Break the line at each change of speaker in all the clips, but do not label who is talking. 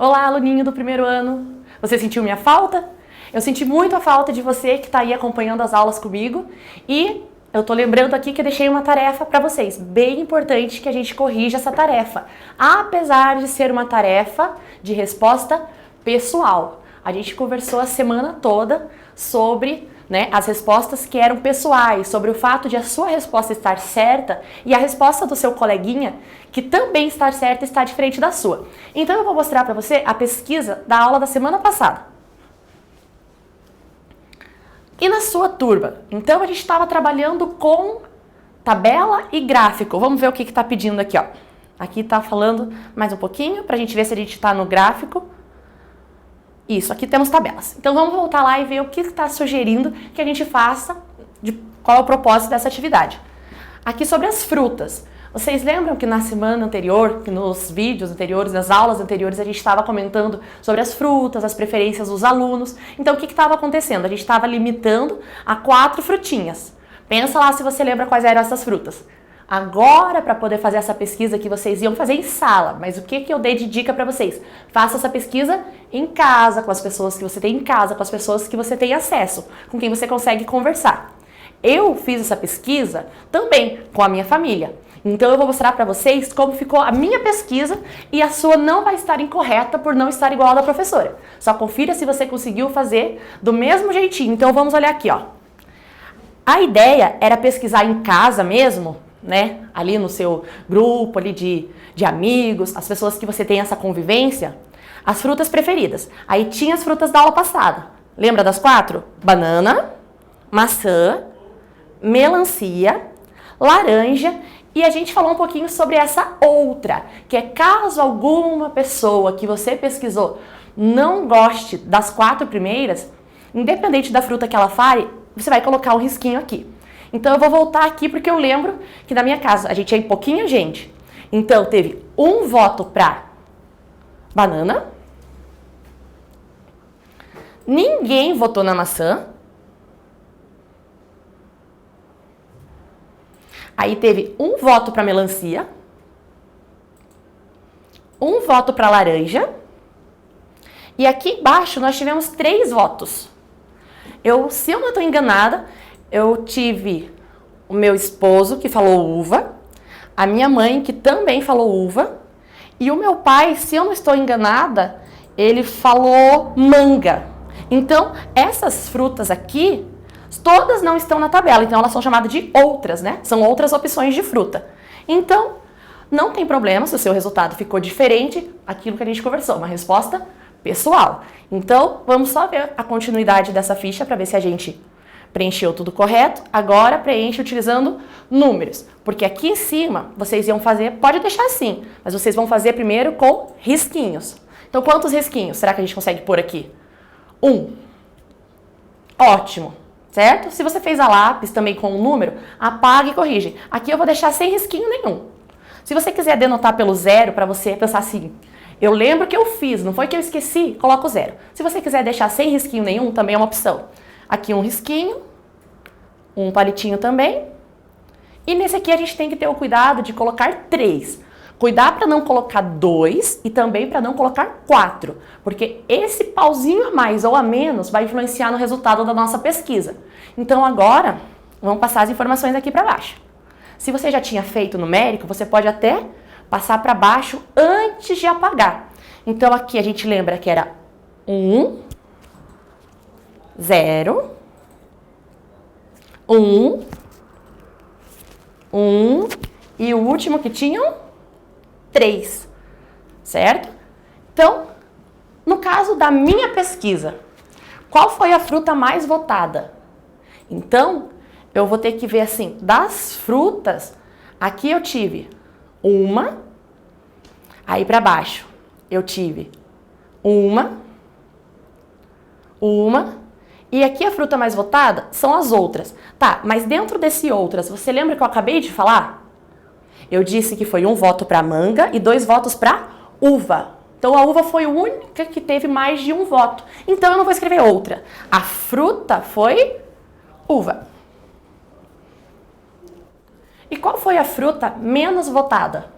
Olá, aluninho do primeiro ano! Você sentiu minha falta? Eu senti muito a falta de você que está aí acompanhando as aulas comigo e eu tô lembrando aqui que eu deixei uma tarefa para vocês, bem importante que a gente corrija essa tarefa, apesar de ser uma tarefa de resposta pessoal. A gente conversou a semana toda sobre as respostas que eram pessoais, sobre o fato de a sua resposta estar certa e a resposta do seu coleguinha, que também está certa, está diferente da sua. Então eu vou mostrar para você a pesquisa da aula da semana passada. E na sua turma? Então a gente estava trabalhando com tabela e gráfico. Vamos ver o que está pedindo aqui, ó. Aqui está falando mais um pouquinho para a gente ver se a gente está no gráfico. Isso, aqui temos tabelas. Então vamos voltar lá e ver o que está sugerindo que a gente faça, qual é o propósito dessa atividade. Aqui sobre as frutas. Vocês lembram que na semana anterior, que nos vídeos anteriores, nas aulas anteriores, a gente estava comentando sobre as frutas, as preferências dos alunos. Então o que estava acontecendo? A gente estava limitando a 4 frutinhas. Pensa lá se você lembra quais eram essas frutas. Agora, para poder fazer essa pesquisa que vocês iam fazer em sala, mas o que eu dei de dica para vocês? Faça essa pesquisa em casa, com as pessoas que você tem em casa, com as pessoas que você tem acesso, com quem você consegue conversar. Eu fiz essa pesquisa também com a minha família. Então eu vou mostrar para vocês como ficou a minha pesquisa e a sua não vai estar incorreta por não estar igual a da professora. Só confira se você conseguiu fazer do mesmo jeitinho. Então vamos olhar aqui, ó. A ideia era pesquisar em casa mesmo, ali no seu grupo ali de amigos, as pessoas que você tem essa convivência, as frutas preferidas. Aí tinha as frutas da aula passada. Lembra das 4? Banana, maçã, melancia, laranja e a gente falou um pouquinho sobre essa outra, que é caso alguma pessoa que você pesquisou não goste das 4 primeiras, independente da fruta que ela fale, você vai colocar um risquinho aqui. Então eu vou voltar aqui porque eu lembro que na minha casa a gente é pouquinha gente. Então teve um voto para banana. Ninguém votou na maçã. Aí teve um voto para melancia. Um voto para laranja. E aqui embaixo nós tivemos 3 votos. Se eu não estou enganada, eu tive o meu esposo, que falou uva, a minha mãe, que também falou uva, e o meu pai, se eu não estou enganada, ele falou manga. Então, essas frutas aqui, todas não estão na tabela, então elas são chamadas de outras, São outras opções de fruta. Então, não tem problema se o seu resultado ficou diferente daquilo que a gente conversou, uma resposta pessoal. Então, vamos só ver a continuidade dessa ficha para ver se a gente preencheu tudo correto. Agora preenche utilizando números, porque aqui em cima vocês iam fazer, pode deixar assim, mas vocês vão fazer primeiro com risquinhos. Então quantos risquinhos será que a gente consegue pôr aqui? 1. Ótimo, certo? Se você fez a lápis também com o número, apaga e corrige. Aqui eu vou deixar sem risquinho nenhum. Se você quiser denotar pelo 0, para você pensar assim, eu lembro que eu fiz, não foi que eu esqueci, coloca o 0. Se você quiser deixar sem risquinho nenhum, também é uma opção. Aqui um risquinho, um palitinho também. E nesse aqui a gente tem que ter o cuidado de colocar 3. Cuidar para não colocar 2 e também para não colocar 4. Porque esse pauzinho a mais ou a menos vai influenciar no resultado da nossa pesquisa. Então agora, vamos passar as informações aqui para baixo. Se você já tinha feito numérico, você pode até passar para baixo antes de apagar. Então aqui a gente lembra que era 1, 0, 1, 1 e o último que tinham 3, certo? Então, no caso da minha pesquisa, qual foi a fruta mais votada? Então, eu vou ter que ver assim, das frutas, aqui eu tive uma, aí para baixo eu tive uma, e aqui a fruta mais votada são as outras. Tá, mas dentro desse outras, você lembra que eu acabei de falar? Eu disse que foi um voto para manga e 2 votos para uva. Então a uva foi a única que teve mais de um voto. Então eu não vou escrever outra. A fruta foi uva. E qual foi a fruta menos votada?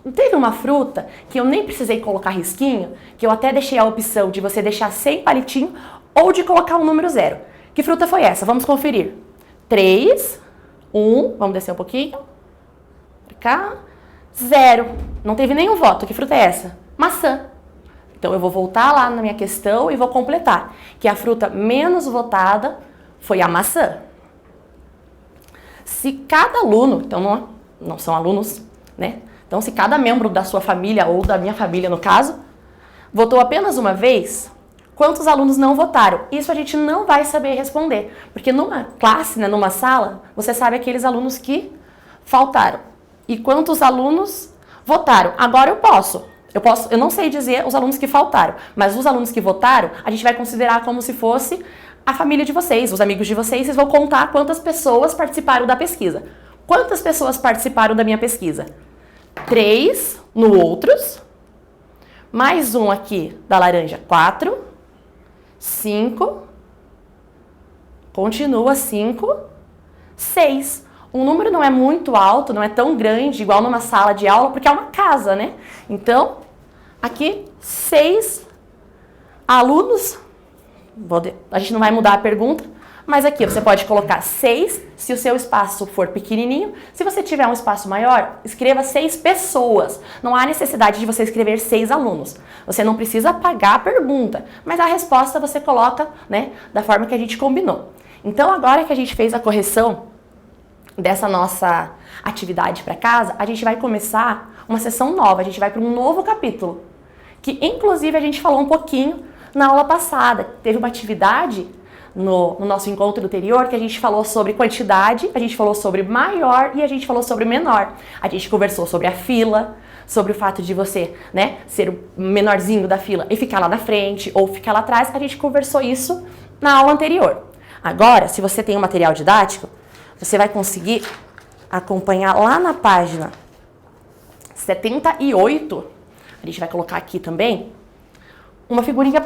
Não teve uma fruta que eu nem precisei colocar risquinho, que eu até deixei a opção de você deixar sem palitinho ou de colocar um número 0. Que fruta foi essa? Vamos conferir. 3, 1, vamos descer um pouquinho. Pra cá. 0. Não teve nenhum voto. Que fruta é essa? Maçã. Então eu vou voltar lá na minha questão e vou completar. Que a fruta menos votada foi a maçã. Se cada aluno, então não são alunos, né? Então se cada membro da sua família ou da minha família no caso, votou apenas uma vez, quantos alunos não votaram? Isso a gente não vai saber responder, porque numa classe, né, numa sala, você sabe aqueles alunos que faltaram. E quantos alunos votaram? Agora eu não sei dizer os alunos que faltaram, mas os alunos que votaram, a gente vai considerar como se fosse a família de vocês, os amigos de vocês vão contar quantas pessoas participaram da pesquisa. Quantas pessoas participaram da minha pesquisa? 3 no outros, mais um aqui da laranja, 4, 5, continua 5, 6. Um número não é muito alto, não é tão grande, igual numa sala de aula, porque é uma casa, né? Então, aqui, 6 alunos, a gente não vai mudar a pergunta, mas aqui você pode colocar 6, se o seu espaço for pequenininho. Se você tiver um espaço maior, escreva 6 pessoas. Não há necessidade de você escrever 6 alunos. Você não precisa apagar a pergunta, mas a resposta você coloca, né, da forma que a gente combinou. Então, agora que a gente fez a correção dessa nossa atividade para casa, a gente vai começar uma sessão nova, a gente vai para um novo capítulo, que inclusive a gente falou um pouquinho na aula passada. Teve uma atividade no nosso encontro anterior que a gente falou sobre quantidade, a gente falou sobre maior e a gente falou sobre menor. A gente conversou sobre a fila, sobre o fato de você, né, ser o menorzinho da fila e ficar lá na frente ou ficar lá atrás. A gente conversou isso na aula anterior. Agora, se você tem um material didático, você vai conseguir acompanhar lá na página 78, a gente vai colocar aqui também, uma figurinha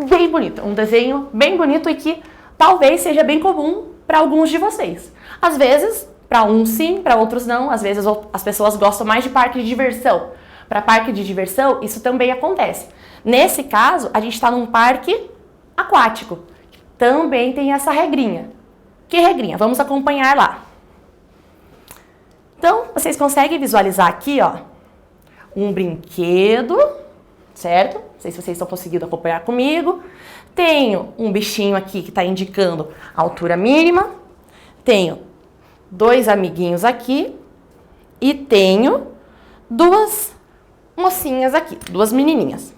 bem bonita, um desenho bem bonito e que talvez seja bem comum para alguns de vocês. Às vezes, para uns sim, para outros não, às vezes as pessoas gostam mais de parque de diversão. Para parque de diversão, isso também acontece. Nesse caso, a gente está num parque aquático, também tem essa regrinha. Que regrinha? Vamos acompanhar lá. Então, vocês conseguem visualizar aqui, ó, um brinquedo, certo? Não sei se vocês estão conseguindo acompanhar comigo. Tenho um bichinho aqui que está indicando a altura mínima. Tenho 2 amiguinhos aqui. E tenho 2 mocinhas aqui, 2 menininhas.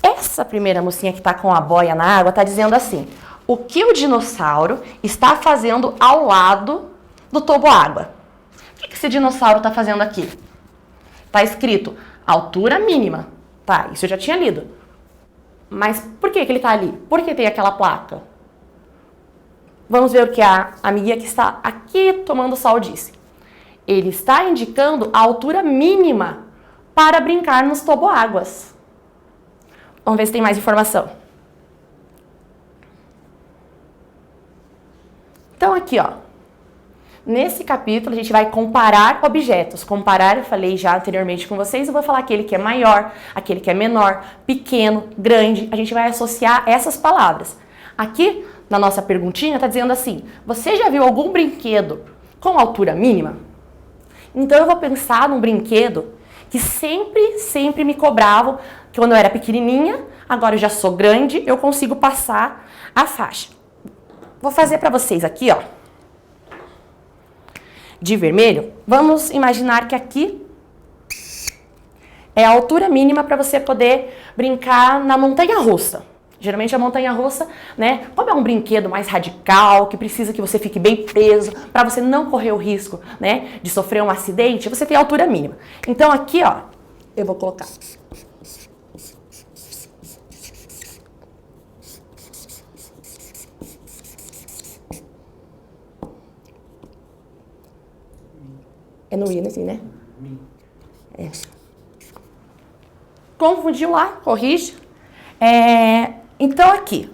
Essa primeira mocinha que está com a boia na água está dizendo assim: o que o dinossauro está fazendo ao lado do toboágua? O que esse dinossauro está fazendo aqui? Está escrito altura mínima. Tá, isso eu já tinha lido. Mas por que ele está ali? Por que tem aquela placa? Vamos ver o que a amiguinha que está aqui tomando sol disse. Ele está indicando a altura mínima para brincar nos toboáguas. Vamos ver se tem mais informação. Então aqui, ó, nesse capítulo a gente vai comparar objetos. Comparar, eu falei já anteriormente com vocês, eu vou falar aquele que é maior, aquele que é menor, pequeno, grande. A gente vai associar essas palavras. Aqui, na nossa perguntinha, está dizendo assim: você já viu algum brinquedo com altura mínima? Então eu vou pensar num brinquedo que sempre me cobravam, que quando eu era pequenininha, agora eu já sou grande, eu consigo passar a faixa. Vou fazer para vocês aqui, ó, de vermelho. Vamos imaginar que aqui é a altura mínima para você poder brincar na montanha-russa. Geralmente a montanha-russa, né, como é um brinquedo mais radical, que precisa que você fique bem preso, para você não correr o risco, né, de sofrer um acidente, você tem a altura mínima. Então aqui, ó, eu vou colocar. É no I, assim, né? É. Confundiu lá, corrige. Então aqui,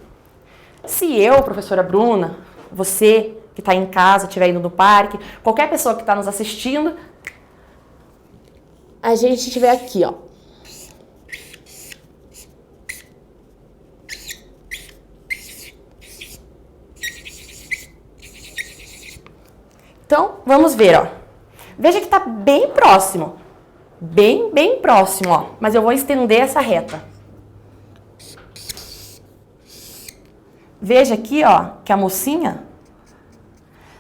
se eu, professora Bruna, você que está em casa, estiver indo no parque, qualquer pessoa que está nos assistindo, a gente tiver aqui, ó. Então, vamos ver, ó. Veja que tá bem próximo. Bem próximo, ó. Mas eu vou estender essa reta. Veja aqui, ó, que a mocinha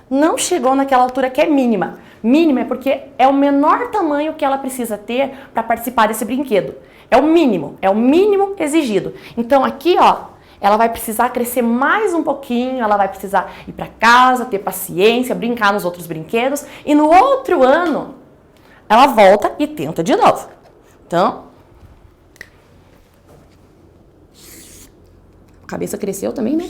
não chegou naquela altura que é mínima. Mínima é porque é o menor tamanho que ela precisa ter para participar desse brinquedo. É o mínimo exigido. Então aqui, ó, ela vai precisar crescer mais um pouquinho, ela vai precisar ir para casa, ter paciência, brincar nos outros brinquedos. E no outro ano, ela volta e tenta de novo. Então, a cabeça cresceu também, né?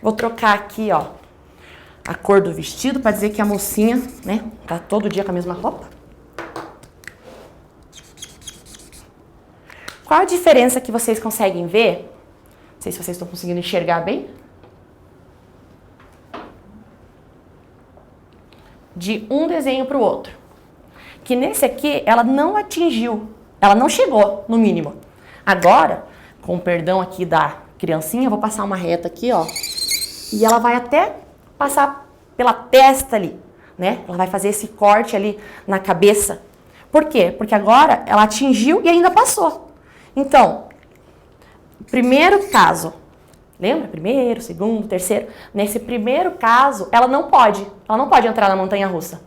Vou trocar aqui, ó, a cor do vestido para dizer que a mocinha, né, tá todo dia com a mesma roupa. Qual a diferença que vocês conseguem ver? Não sei se vocês estão conseguindo enxergar bem. De um desenho para o outro. Que nesse aqui, ela não atingiu, ela não chegou no mínimo. Agora, com o perdão aqui da criancinha, eu vou passar uma reta aqui, ó. E ela vai até passar pela testa ali, né? Ela vai fazer esse corte ali na cabeça. Por quê? Porque agora ela atingiu e ainda passou. Então, primeiro caso, lembra? Primeiro, segundo, terceiro. Nesse primeiro caso, ela não pode entrar na montanha-russa.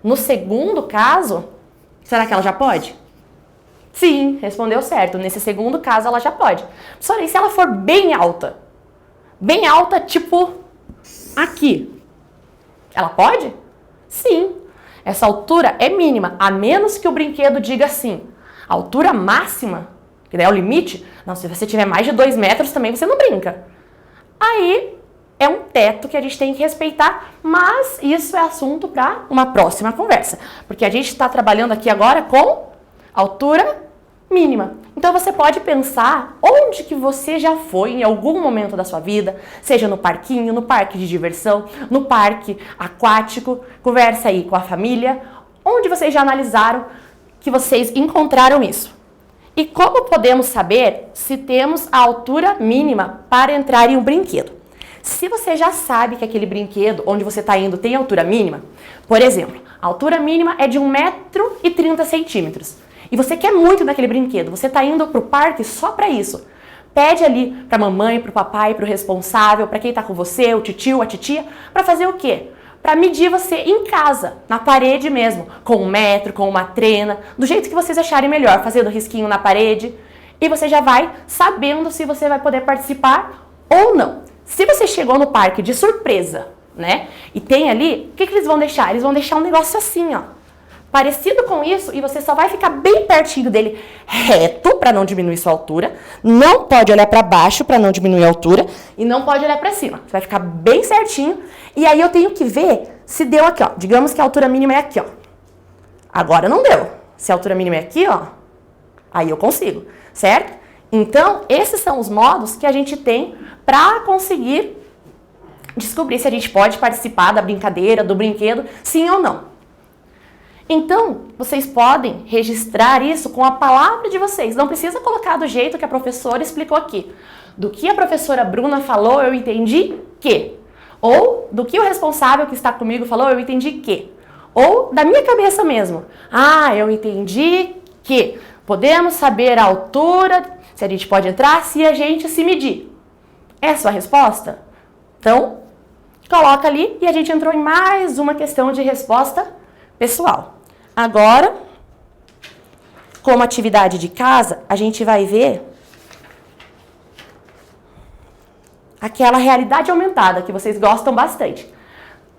No segundo caso, será que ela já pode? Sim, respondeu certo. Nesse segundo caso, ela já pode. Só que se ela for bem alta, tipo aqui, ela pode? Sim. Essa altura é mínima, a menos que o brinquedo diga assim, a altura máxima, que daí é o limite, não, se você tiver mais de 2 metros também você não brinca. Aí é um teto que a gente tem que respeitar, mas isso é assunto para uma próxima conversa, porque a gente está trabalhando aqui agora com altura mínima. Então você pode pensar onde que você já foi em algum momento da sua vida, seja no parquinho, no parque de diversão, no parque aquático, conversa aí com a família, onde vocês já analisaram que vocês encontraram isso. E como podemos saber se temos a altura mínima para entrar em um brinquedo? Se você já sabe que aquele brinquedo onde você está indo tem altura mínima, por exemplo, a altura mínima é de 1,30 m. E você quer muito naquele brinquedo, você está indo para o parque só para isso. Pede ali para a mamãe, para o papai, para o responsável, para quem está com você, o titio, a titia, para fazer o quê? Para medir você em casa, na parede mesmo, com 1 metro, com uma trena, do jeito que vocês acharem melhor, fazendo risquinho na parede. E você já vai sabendo se você vai poder participar ou não. Se você chegou no parque de surpresa, né, e tem ali, o que eles vão deixar? Eles vão deixar um negócio assim, ó, parecido com isso, e você só vai ficar bem pertinho dele, reto, para não diminuir sua altura. Não pode olhar para baixo para não diminuir a altura e não pode olhar para cima. Você vai ficar bem certinho. E aí eu tenho que ver se deu aqui, ó. Digamos que a altura mínima é aqui, ó. Agora não deu. Se a altura mínima é aqui, ó, aí eu consigo, certo? Então, esses são os modos que a gente tem para conseguir descobrir se a gente pode participar da brincadeira, do brinquedo, sim ou não. Então, vocês podem registrar isso com a palavra de vocês. Não precisa colocar do jeito que a professora explicou aqui. Do que a professora Bruna falou, eu entendi que. Ou do que o responsável que está comigo falou, eu entendi que. Ou da minha cabeça mesmo. Ah, eu entendi que podemos saber a altura, se a gente pode entrar, se a gente se medir. É a sua resposta? Então, coloca ali e a gente entrou em mais uma questão de resposta pessoal. Agora, como atividade de casa, a gente vai ver aquela realidade aumentada que vocês gostam bastante.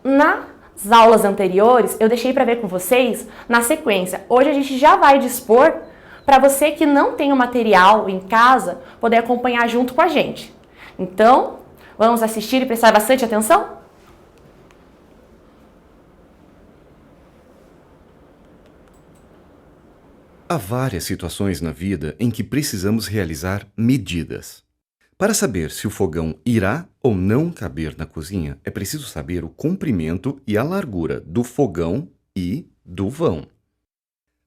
Nas aulas anteriores, eu deixei para ver com vocês na sequência. Hoje a gente já vai dispor para você que não tem o material em casa, poder acompanhar junto com a gente. Então, vamos assistir e prestar bastante atenção?
Há várias situações na vida em que precisamos realizar medidas. Para saber se o fogão irá ou não caber na cozinha, é preciso saber o comprimento e a largura do fogão e do vão.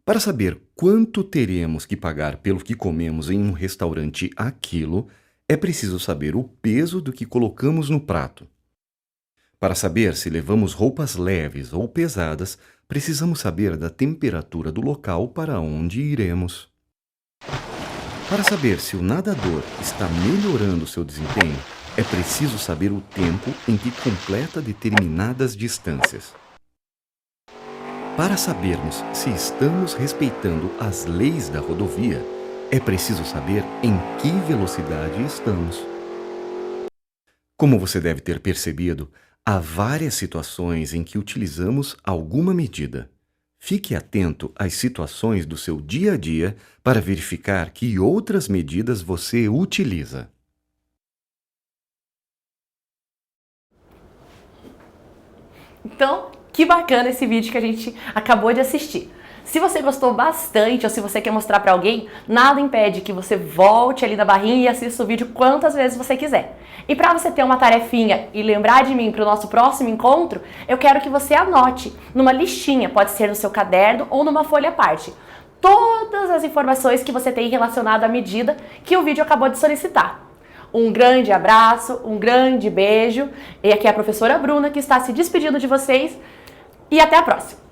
Para saber quanto teremos que pagar pelo que comemos em um restaurante a quilo, é preciso saber o peso do que colocamos no prato. Para saber se levamos roupas leves ou pesadas, precisamos saber da temperatura do local para onde iremos. Para saber se o nadador está melhorando seu desempenho, é preciso saber o tempo em que completa determinadas distâncias. Para sabermos se estamos respeitando as leis da rodovia, é preciso saber em que velocidade estamos. Como você deve ter percebido, há várias situações em que utilizamos alguma medida. Fique atento às situações do seu dia a dia para verificar que outras medidas você utiliza.
Então, que bacana esse vídeo que a gente acabou de assistir. Se você gostou bastante ou se você quer mostrar para alguém, nada impede que você volte ali na barrinha e assista o vídeo quantas vezes você quiser. E para você ter uma tarefinha e lembrar de mim para o nosso próximo encontro, eu quero que você anote numa listinha, pode ser no seu caderno ou numa folha à parte, todas as informações que você tem relacionado à medida que o vídeo acabou de solicitar. Um grande abraço, um grande beijo. E aqui é a professora Bruna que está se despedindo de vocês e até a próxima!